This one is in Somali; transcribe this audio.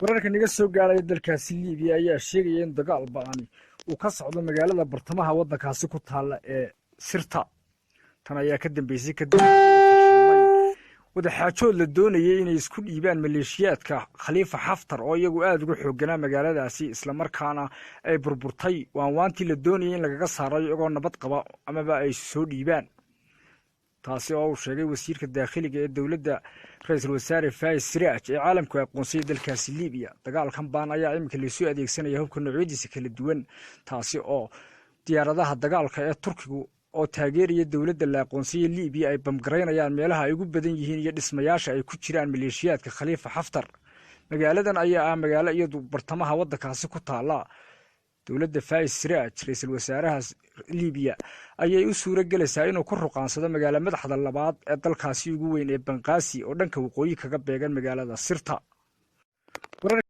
wararka naga soo gaaray dalkaasi Libya ayaa sheegaya in dagaal ba'ani uu ka socdo magaalada bartamaha waddankaasi ku taala ee Sirta tan ayaa ka dambeysay kadib wada xaajood la doonayay inay isku dhiibaan maleeshiyaadka Khalifa Haftar oo iyagu aad uga xooganaa magaaladaasi isla markaana ay burburtay waantii la doonayay in laga saaro iyagoo nabad qaba amaba ay soo dhiibaan taasi oo uu sheegay wasiirka dakhliga ee dawladda ra'iisul wasaare Faiz Siraaj ee caalamku aqoonsay dalkaasi Libya dagaalkan baan ayaa imika la soo adeegsanaya hubka noocyadiisa kala duwan taasi oo diyaaradaha dagaalka ee Turkigu oo taageeraya dawladda la aqoonsay Libya ay bamgareynayaan meelaha ay ugu badan yihiin iyo dhismayaasha ay ku jiraan maleeshiyaadka Khalifa Haftar magaaladan ayaa magaalo iyadu bartamaha waddankaasi ku taala dawladda Faiz Siraaj ra'iisul wasaaraha Libya ayay u suura galaysaa inuu ku ruqaansado magaalada madaxda labaad ee dalkaasi ugu weyn ee Banqaasi oo dhanka waqooyi kaga beegan magaalada Sirta